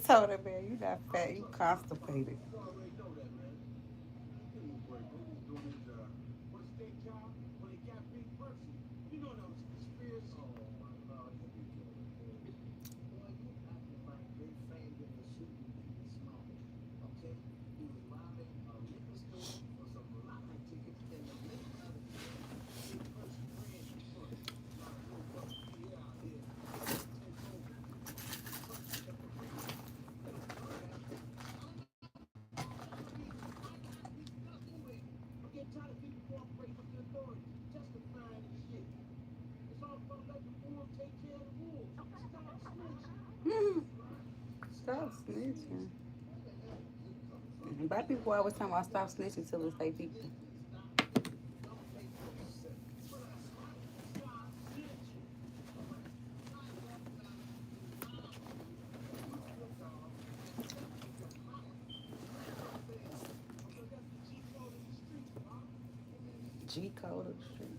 told her, man, you not fat, you constipated. Stop snitching. Black people always talking about stop snitching till it's they people. G code of the streets.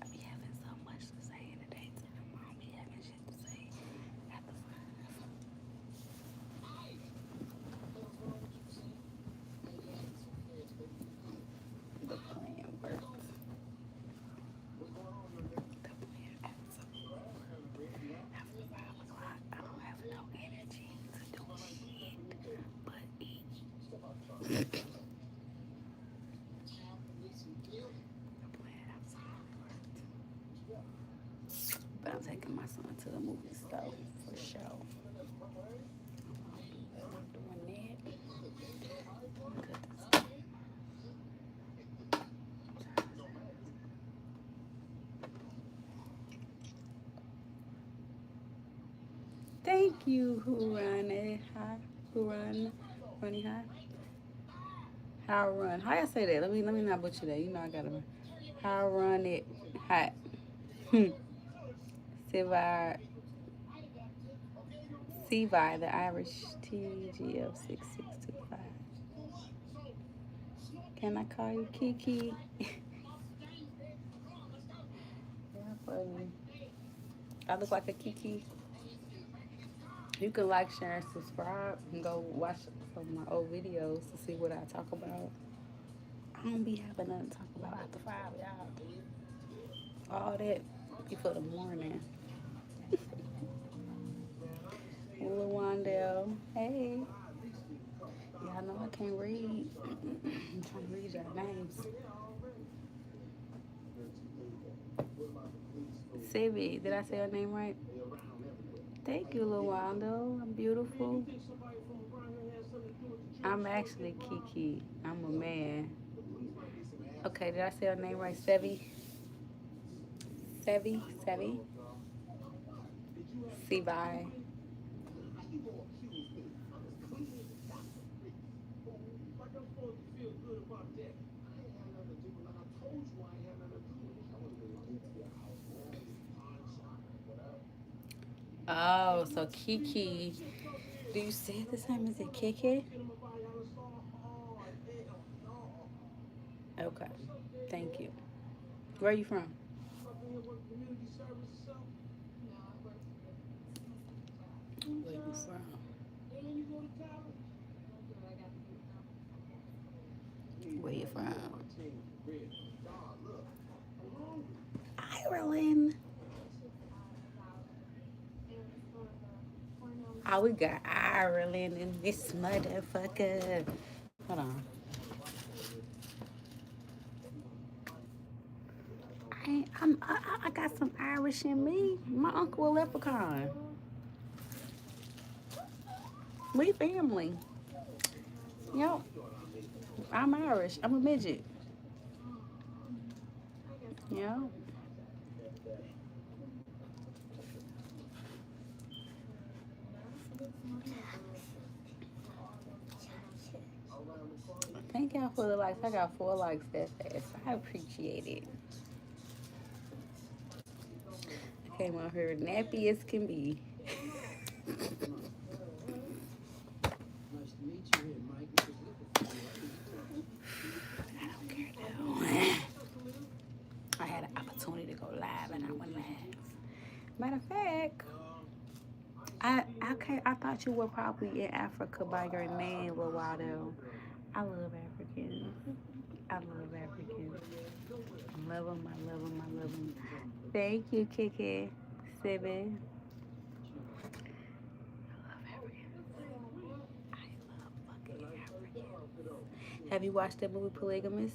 I be having so much to say in the daytime. I don't be having shit to say after 5. The plan works. The plan absolutely. After 5 o'clock, I don't have no energy to do shit but eat. The plan absolutely worked. But I'm taking my son to the movies though, for sure. I'm doing that. Cut this. Thank you, who run it high, who run, running high, how run. How I say that? Let me not butcher that. You know I gotta. How run it hot. Sivi, Sivi, the Irish TGF 6625. Can I call you Kiki? Yeah, funny. I look like a Kiki. You can like, share, and subscribe, and go watch some of my old videos to see what I talk about. I don't be having nothing to talk about after 5, y'all. All that before the morning. Lil Wandell, hey. Y'all know I can't read. I'm trying to read y'all names. Sevi, did I say her name right? Thank you, Lil Wandell. I'm beautiful. I'm actually Kiki. I'm a man. Okay, did I say her name right? Sevi? Sevi? Sevi? Sevi. Oh, so Kiki. Do you say it the same as it Kiki? Okay. Thank you. Where are you from? Where you from? Where you from? Ireland. Oh, we got Ireland in this motherfucker. Hold on. I got some Irish in me. My uncle a leprechaun. We family. Yep. I'm Irish. I'm a midget. Yeah. Thank y'all for the likes. I got 4 likes that fast. I appreciate it. I came on here nappy as can be. I don't care though. I had an opportunity to go live and I went live. Matter of fact, I thought you were probably in Africa by your name, a while though. I love Africans. I love Africans. I love them. I love them. I love them. Thank you, Kiki. 7. I love Africans. I love fucking Africans. Have you watched that movie Polygamous?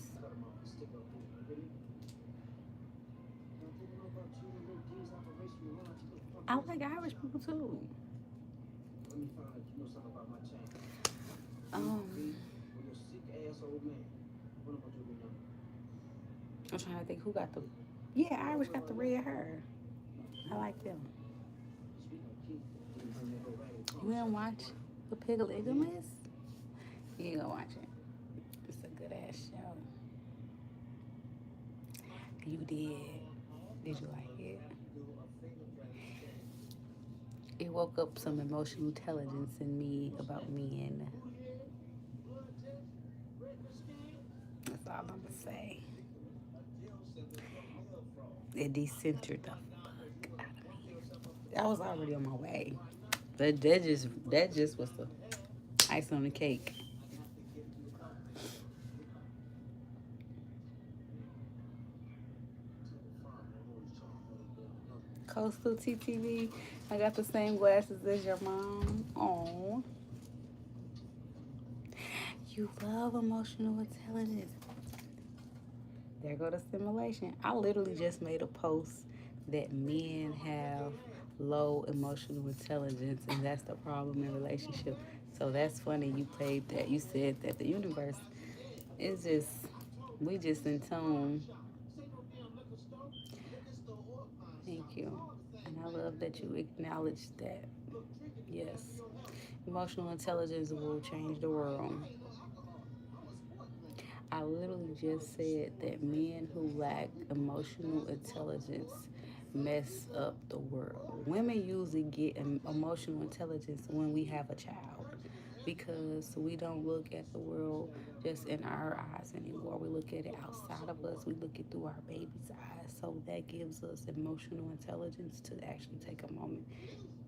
I like Irish people too. Um, I'm trying to think who got the. Yeah, Irish got the red hair. I like them. You didn't watch the Polygamous? You ain't gonna watch it. It's a good ass show. You did. Did you like it? It woke up some emotional intelligence in me about men. That's all I'm gonna say. It decentered the fuck out of me. I was already on my way. That just was the ice on the cake. Coastal TTV. I got the same glasses as your mom. Oh, you love emotional intelligence. There go the simulation. I literally just made a post that men have low emotional intelligence, and that's the problem in relationship. So that's funny. You played that. You said that the universe is just we just in tune. Thank you, and I love that you acknowledge that. Yes, emotional intelligence will change the world. I literally just said that men who lack emotional intelligence mess up the world. Women usually get emotional intelligence when we have a child because we don't look at the world just in our eyes anymore. We look at it outside of us, we look it through our baby's eyes. So that gives us emotional intelligence to actually take a moment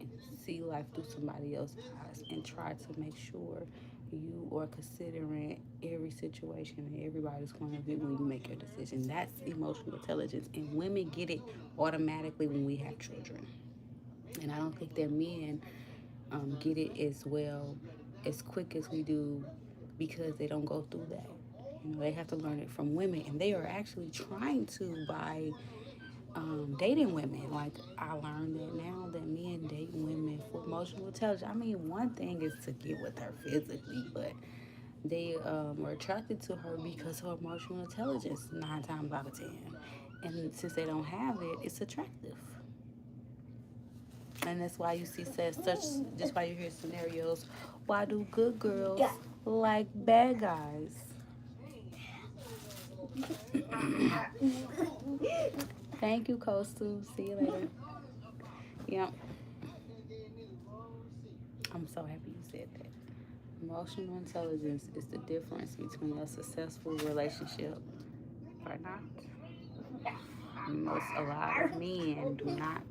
and see life through somebody else's eyes and try to make sure you are considering every situation and everybody's point of view when you make your decision. That's emotional intelligence. And women get it automatically when we have children. And I don't think that men get it as well as quick as we do because they don't go through that. You know, they have to learn it from women, and they are actually trying to by dating women. Like I learned that now that men date women for emotional intelligence. I mean, one thing is to get with her physically, but they are attracted to her because her emotional intelligence 9 times out of 10. And since they don't have it, it's attractive. And that's why you see such. Just why you hear scenarios. Why do good girls like bad guys? Thank you, Coastal. See you later. Yeah, I'm so happy you said that. Emotional intelligence is the difference between a successful relationship or not. A lot of men do not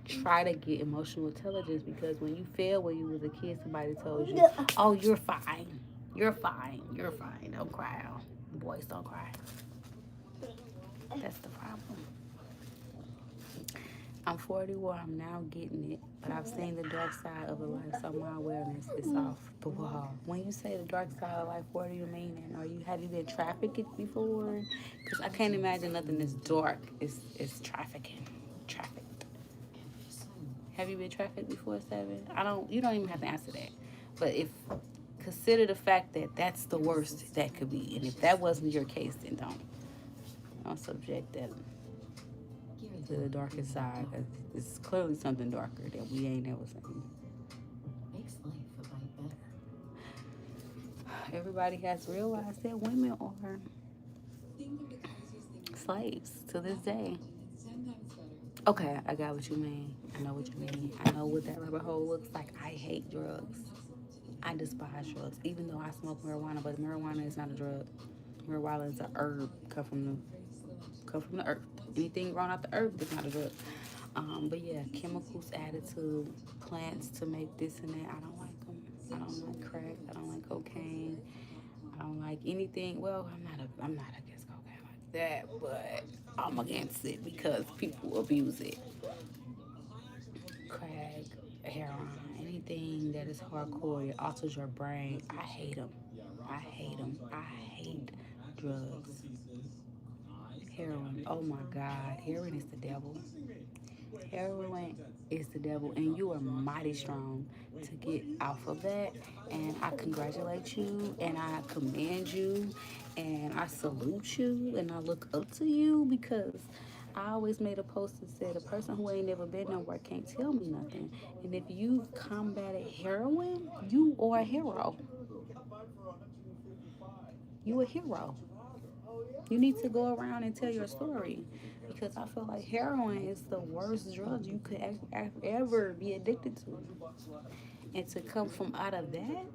try to get emotional intelligence because when you fail when you was a kid, somebody told you, "Oh, you're fine, you're fine, you're fine. Don't cry." Boys don't cry. That's the problem. I'm 41. I'm now getting it, but I've seen the dark side of the life, so my awareness is off the wall. When you say the dark side of life, what do you mean? And have you been trafficked before? Because I can't imagine nothing that's dark is trafficking, trafficked. Have you been trafficked before, Seven? I don't. You don't even have to answer that. But if consider the fact that that's the worst that could be, and if that wasn't your case, then don't subject that to the darkest side. 'Cause it's clearly something darker that we ain't never seen. Everybody has realized that women are slaves to this day. Okay, I got what you mean. I know what you mean. I know what that rabbit hole looks like. I hate drugs. I despise drugs, even though I smoke marijuana. But marijuana is not a drug. Marijuana is a herb. Come from the earth. Anything grown out the earth is not a drug. But yeah, chemicals added to plants to make this and that. I don't like them. I don't like crack. I don't like cocaine. I don't like anything. Well, I'm not against cocaine like that, but I'm against it because people abuse it. Crack, heroin, anything that is hardcore, it alters your brain. I hate them. I hate them. I hate drugs. Heroin. Oh my God, heroin is the devil. Heroin is the devil, and you are mighty strong to get off of that. And I congratulate you, and I commend you, and I salute you, and I look up to you because I always made a post that said a person who ain't never been nowhere can't tell me nothing. And if you've combated heroin, you are a hero. You a hero. You need to go around and tell your story because I feel like heroin is the worst drug you could ever be addicted to. And to come from out of that,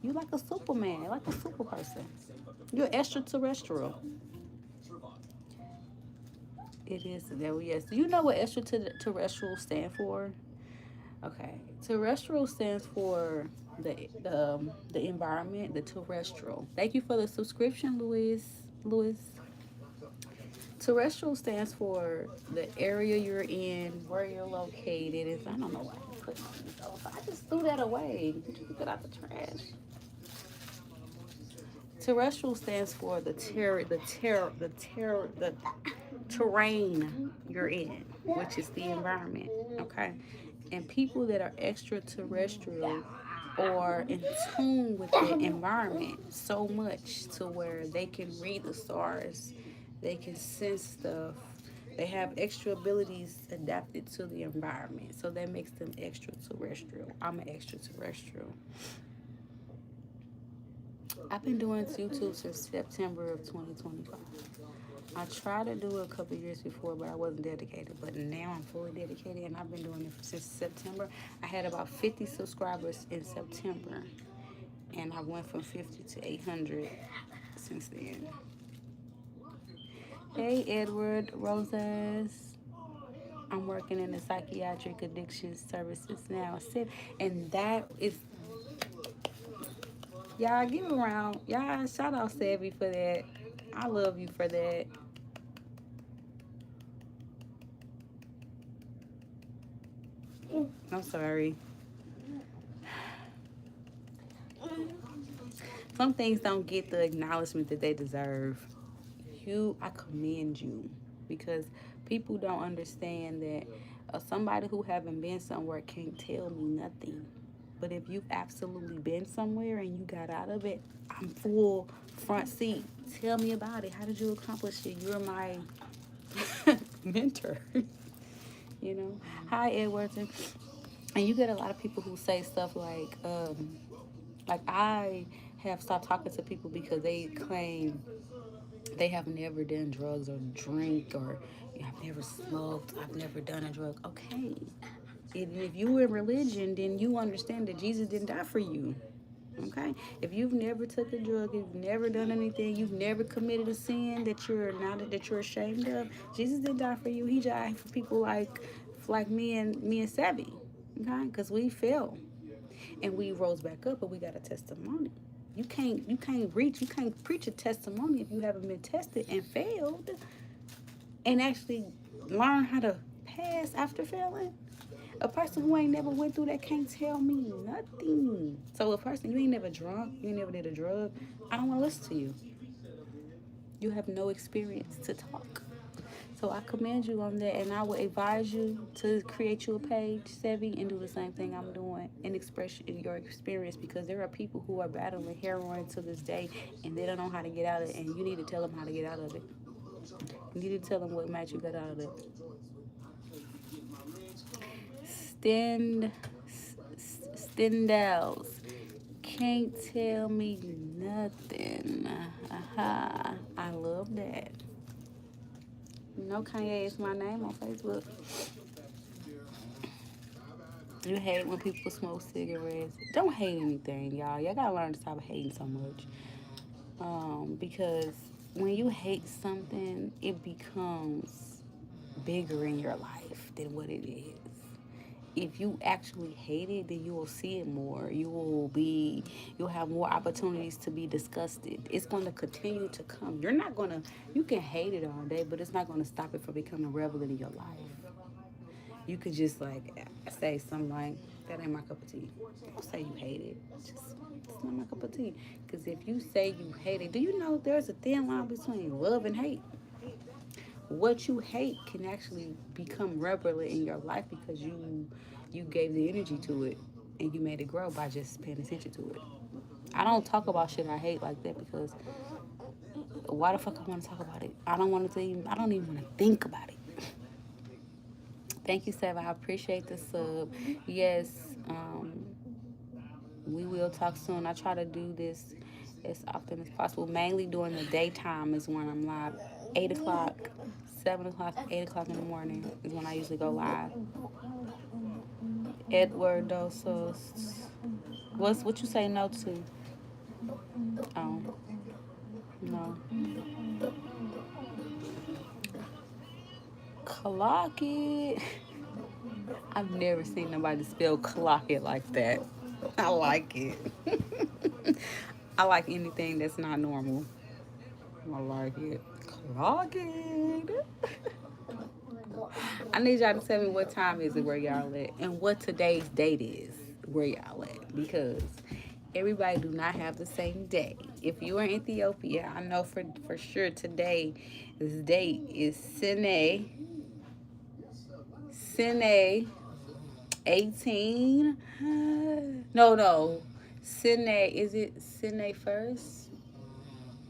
you like a superman, like a super person. You're extraterrestrial. It is there. Yes. Do you know what extraterrestrial stand for? Okay, terrestrial stands for the environment, the terrestrial. Thank you for the subscription, Louis. Louis. Terrestrial stands for the area you're in, where you're located. Is I don't know why I put these over. I just threw that away. Did you pick it out the trash? Terrestrial stands for the terrain you're in, which is the environment. Okay, and people that are extraterrestrial are in tune with the environment so much to where they can read the stars, they can sense stuff. They have extra abilities adapted to the environment, so that makes them extraterrestrial. I'm an extraterrestrial. I've been doing YouTube since September of 2025. I tried to do it a couple years before, but I wasn't dedicated. But now I'm fully dedicated, and I've been doing it since September. I had about 50 subscribers in September, and I went from 50 to 800 since then. Hey, Edward Rosas. I'm working in the psychiatric addiction services now. And that is, y'all give it around. Y'all shout out Savvy for that. I love you for that. I'm sorry. Some things don't get the acknowledgement that they deserve. I commend you because people don't understand that somebody who haven't been somewhere can't tell me nothing. But if you've absolutely been somewhere and you got out of it, I'm full front seat. Tell me about it. How did you accomplish it? You're my mentor. You know. Hi, Edwardson. And you get a lot of people who say stuff like I have stopped talking to people because they claim they have never done drugs or drink or I've never smoked, I've never done a drug. Okay. And if you in religion, then you understand that Jesus didn't die for you. Okay? If you've never took a drug, you've never done anything, you've never committed a sin that you're ashamed of, Jesus didn't die for you. He died for people like me and Savvy. Okay? Because we fell and we rose back up, but we got a testimony. You can't preach a testimony if you haven't been tested and failed and actually learn how to pass after failing. A person who ain't never went through that can't tell me nothing. So a person, you ain't never drunk, you ain't never did a drug, I don't want to listen to you. You have no experience to talk. So I commend you on that, and I would advise you to create you a page, Savvy, and do the same thing I'm doing and express your experience, because there are people who are battling heroin to this day and they don't know how to get out of it, and you need to tell them how to get out of it. You need to tell them what match you got out of it. Stand, Stendals. Can't tell me nothing. I love that. You know Kanye is my name on Facebook. You hate when people smoke cigarettes. Don't hate anything, y'all. Y'all gotta learn to stop hating so much. Because when you hate something, it becomes bigger in your life than what it is. If you actually hate it, then you will see it more. You'll have more opportunities to be disgusted. It's going to continue to come. You can hate it all day, but it's not going to stop it from becoming relevant in your life. You could just like say something like, that ain't my cup of tea. Don't say you hate it. Just, it's not my cup of tea. Because if you say you hate it, do you know there's a thin line between love and hate? What you hate can actually become relevant in your life because you gave the energy to it and you made it grow by just paying attention to it. I don't talk about shit I hate like that because why the fuck I want to talk about it? I don't even want to think about it. Thank you, Sev. I appreciate the sub. Yes, we will talk soon. I try to do this as often as possible. Mainly during the daytime is when I'm live. 8 o'clock, 7 o'clock, 8 o'clock in the morning is when I usually go live. Edward Dosos. What you say no to? Oh, no. Clock it. I've never seen nobody spell clock it like that. I like it. I like anything that's not normal. I like it. Clock it. I need y'all to tell me what time is it where y'all at and what today's date is where y'all at, because everybody do not have the same day. If you are in Ethiopia, I know for sure today this date is Sine 18. No. Sine, is it Sine first?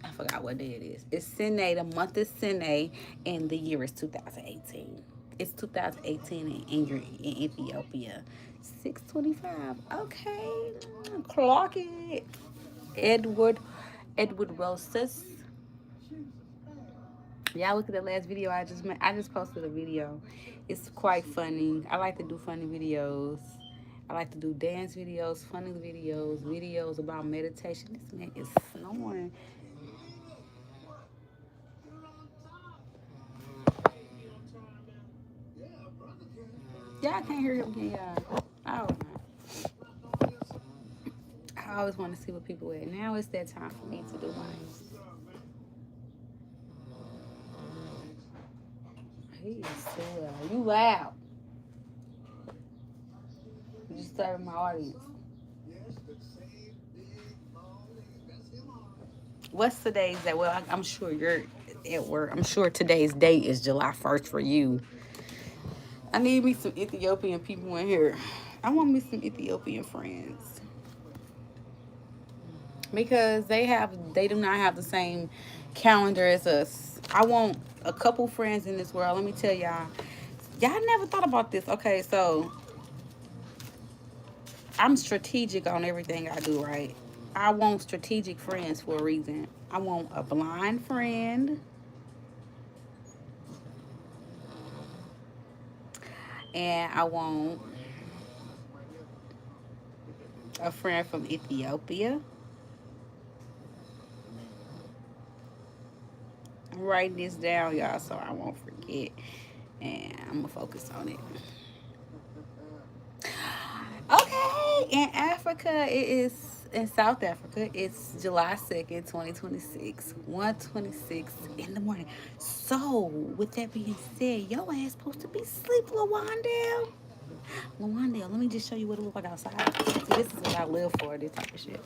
I forgot what day it is. It's Sine, the month is Sine, and the year is 2018. It's 2018 and you're in Ethiopia. 6:25. Okay. Clock it. Edward Rosas. Y'all look at the last video I just made. I just posted a video. It's quite funny. I like to do funny videos. I like to do dance videos, funny videos, videos about meditation. This man is snoring. Y'all can't hear him, can y'all? Oh, I always want to see what people at. Now it's that time for me to do mine. He's so loud. You loud. You disturbing my audience. What's today's day? Well, I'm sure you're at work. I'm sure today's date is July 1st for you. I need me some Ethiopian people in here. I want me some Ethiopian friends. Because they do not have the same calendar as us. I want a couple friends in this world. Let me tell y'all. Y'all never thought about this. Okay, so I'm strategic on everything I do, right? I want strategic friends for a reason. I want a blind friend. And I want a friend from Ethiopia. I'm writing this down, y'all, so I won't forget. And I'm going to focus on it. Okay, in Africa, it is in South Africa, it's July 2nd, 2026, 1:26 in the morning. So, with that being said, your ass supposed to be asleep, Lawandale. Lawandale, let me just show you what it look like outside. See, this is what I live for, this type of shit.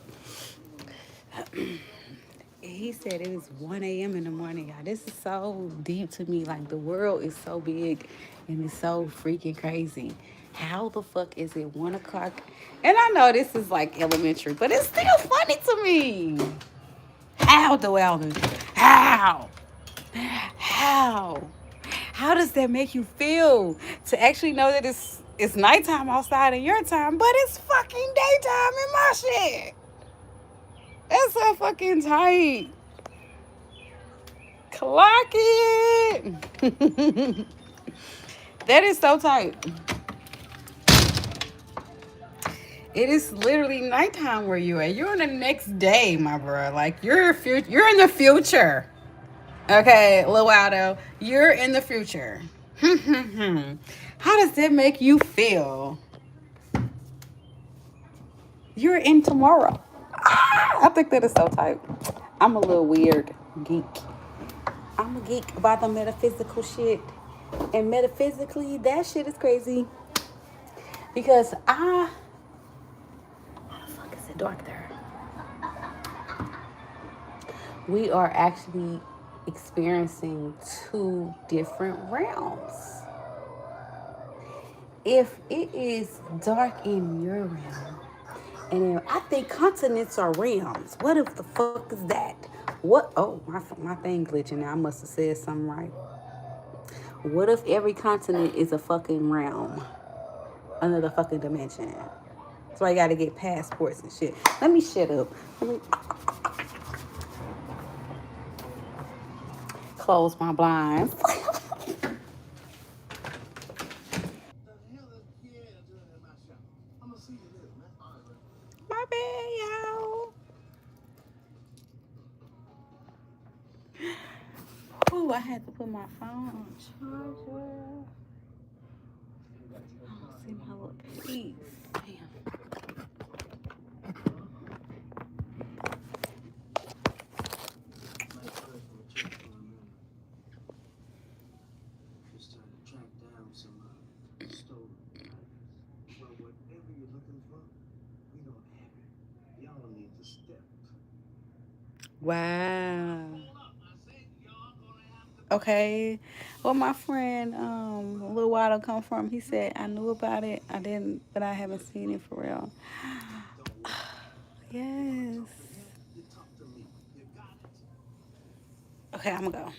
He said it is 1 a.m. in the morning, y'all. This is so deep to me. Like, the world is so big and it's so freaking crazy. How the fuck is it 1 o'clock? And I know this is like elementary, but it's still funny to me. How, Dwellin? How? How? How does that make you feel to actually know that it's nighttime outside in your time, but it's fucking daytime in my shit? That's so fucking tight. Clock it. That is so tight. It is literally nighttime where you at. You're in the next day, my bro. Like you're in the future. Okay, Lil Waldo, you're in the future. How does that make you feel? You're in tomorrow. I think that is so tight. I'm a little weird geek. I'm a geek about the metaphysical shit. And metaphysically, that shit is crazy. Because how the fuck is it dark there? We are actually experiencing two different realms. If it is dark in your realm, and I think continents are realms. What if the fuck is that? What? Oh, my thing glitching now. I must have said something right. What if every continent is a fucking realm? Another fucking dimension. That's why you gotta get passports and shit. Let me shut up. Let me close my blinds. My bad, y'all. Ooh, I had to put my phone on charger. I don't see my little piece. Damn. Wow. Okay. Well, my friend, a little while to come from, he said, I knew about it. I didn't, but I haven't seen it for real. Yes. Okay, I'm gonna go.